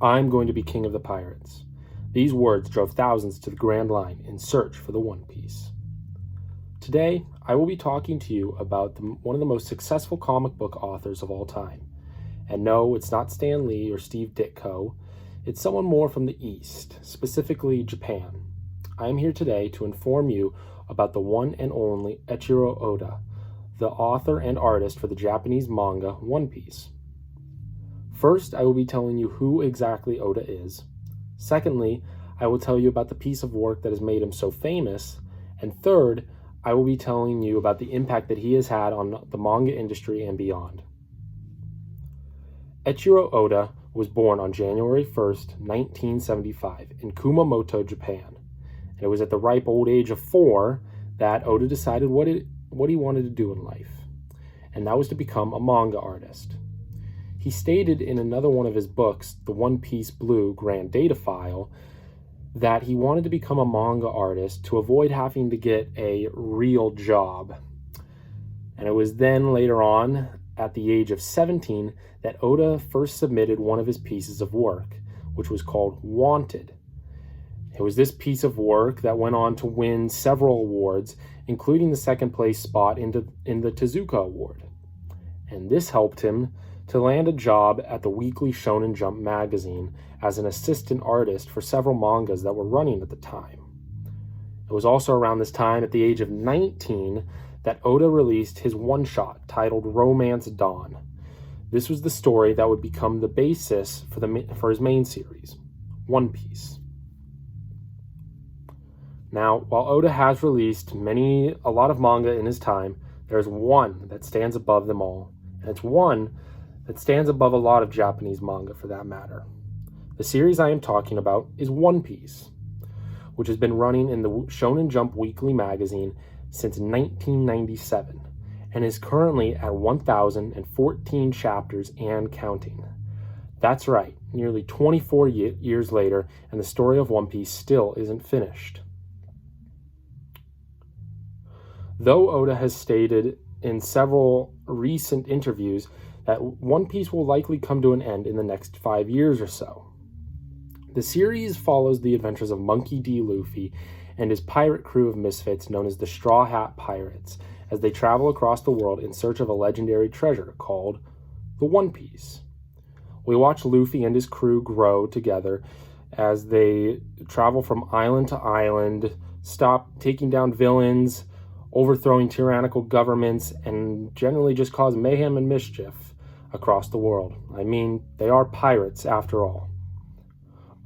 I'm going to be king of the pirates. These words drove thousands to the Grand Line in search for the One Piece. Today, I will be talking to you about one of the most successful comic book authors of all time. And no, it's not Stan Lee or Steve Ditko. It's someone more from the East, specifically Japan. I am here today to inform you about the one and only Eiichiro Oda, the author and artist for the Japanese manga One Piece. First, I will be telling you who exactly Oda is. Secondly, I will tell you about the piece of work that has made him so famous. And third, I will be telling you about the impact that he has had on the manga industry and beyond. Eiichiro Oda was born on January 1st, 1975 in Kumamoto, Japan. And it was at the ripe old age of 4 that Oda decided what he wanted to do in life. And that was to become a manga artist. He stated in another one of his books, The One Piece Blue Grand Data File, that he wanted to become a manga artist to avoid having to get a real job. And it was then later on, at the age of 17, that Oda first submitted one of his pieces of work, which was called Wanted. It was this piece of work that went on to win several awards, including the second place spot in the Tezuka Award. And this helped him to land a job at the weekly Shonen Jump magazine as an assistant artist for several mangas that were running at the time. It was also around this time, at the age of 19, that Oda released his one-shot titled Romance Dawn. This was the story that would become the basis for his main series, One Piece. Now, while Oda has released a lot of manga in his time, there's one that stands above them all, and it's one that stands above a lot of Japanese manga for that matter. The series I am talking about is One Piece, which has been running in the Shonen Jump Weekly magazine since 1997 and is currently at 1,014 chapters and counting. That's right, nearly 24 years later, and the story of One Piece still isn't finished. Though Oda has stated in several recent interviews that One Piece will likely come to an end in the next 5 years or so. The series follows the adventures of Monkey D. Luffy and his pirate crew of misfits known as the Straw Hat Pirates as they travel across the world in search of a legendary treasure called the One Piece. We watch Luffy and his crew grow together as they travel from island to island, taking down villains, overthrowing tyrannical governments, and generally just cause mayhem and mischief across the world. I mean, they are pirates after all.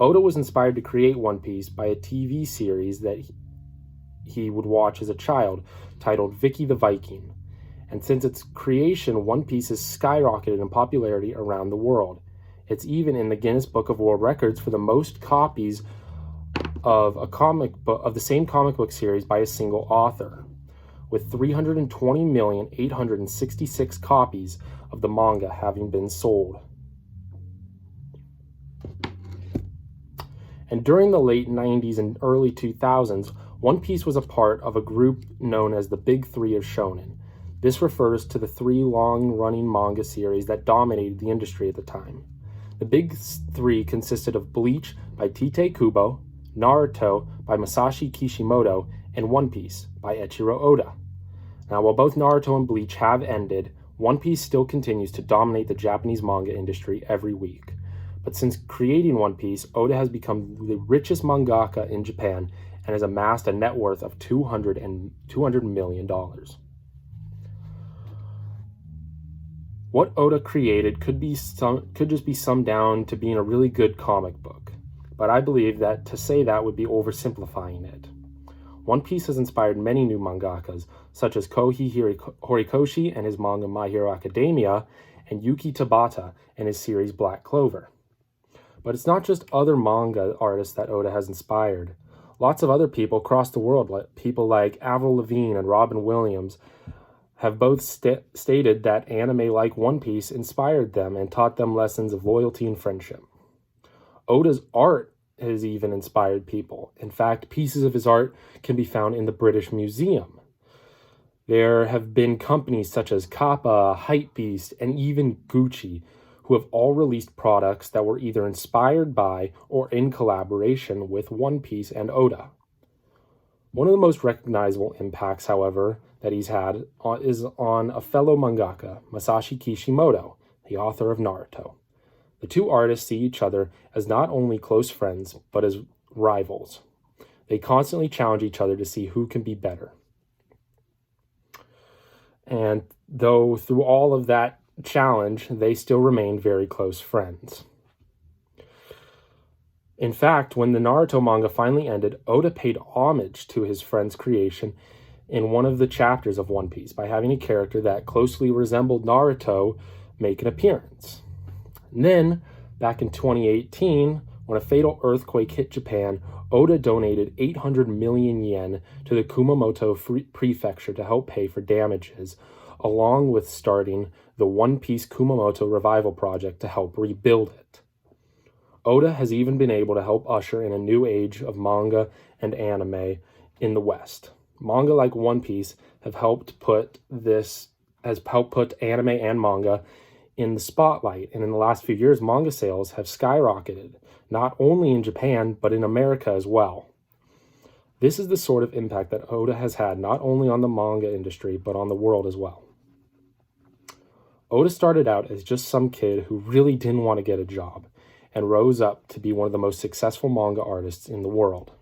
Oda was inspired to create One Piece by a TV series that he would watch as a child titled Vicky the Viking. And since its creation, One Piece has skyrocketed in popularity around the world. It's even in the Guinness Book of World Records for the most copies of the same comic book series by a single author, with 320,866 copies of the manga having been sold. And during the late 90s and early 2000s, One Piece was a part of a group known as the Big Three of Shonen. This refers to the 3 long-running manga series that dominated the industry at the time. The Big Three consisted of Bleach by Tite Kubo, Naruto by Masashi Kishimoto, and One Piece by Eiichiro Oda. Now, while both Naruto and Bleach have ended, One Piece still continues to dominate the Japanese manga industry every week. But since creating One Piece, Oda has become the richest mangaka in Japan and has amassed a net worth of $200 million. What Oda created could just be summed down to being a really good comic book. But I believe that to say that would be oversimplifying it. One Piece has inspired many new mangakas, such as Kohei Horikoshi and his manga My Hero Academia, and Yuki Tabata and his series Black Clover. But it's not just other manga artists that Oda has inspired. Lots of other people across the world, people like Avril Lavigne and Robin Williams, have both stated that anime like One Piece inspired them and taught them lessons of loyalty and friendship. Oda's art has even inspired people. In fact, pieces of his art can be found in the British Museum. There have been companies such as Kappa, Hypebeast, and even Gucci who who have all released products that were either inspired by or in collaboration with One Piece and Oda. One of the most recognizable impacts, however, that he's had is on a fellow mangaka, Masashi Kishimoto, the author of Naruto. The two artists see each other as not only close friends, but as rivals. They constantly challenge each other to see who can be better. And though through all of that challenge, they still remain very close friends. In fact, when the Naruto manga finally ended, Oda paid homage to his friend's creation in one of the chapters of One Piece by having a character that closely resembled Naruto make an appearance. And then, back in 2018, when a fatal earthquake hit Japan, Oda donated 800 million yen to the Kumamoto Prefecture to help pay for damages, along with starting the One Piece Kumamoto Revival Project to help rebuild it. Oda has even been able to help usher in a new age of manga and anime in the West. Manga like One Piece has helped put anime and manga in the spotlight, and in the last few years, manga sales have skyrocketed, not only in Japan, but in America as well. This is the sort of impact that Oda has had not only on the manga industry, but on the world as well. Oda started out as just some kid who really didn't want to get a job, and rose up to be one of the most successful manga artists in the world.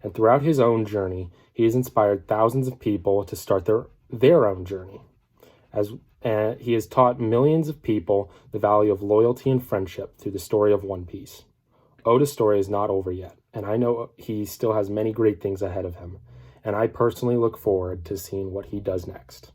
And throughout his own journey, he has inspired thousands of people to start their own journey. He has taught millions of people the value of loyalty and friendship through the story of One Piece. Oda's story is not over yet, and I know he still has many great things ahead of him, and I personally look forward to seeing what he does next.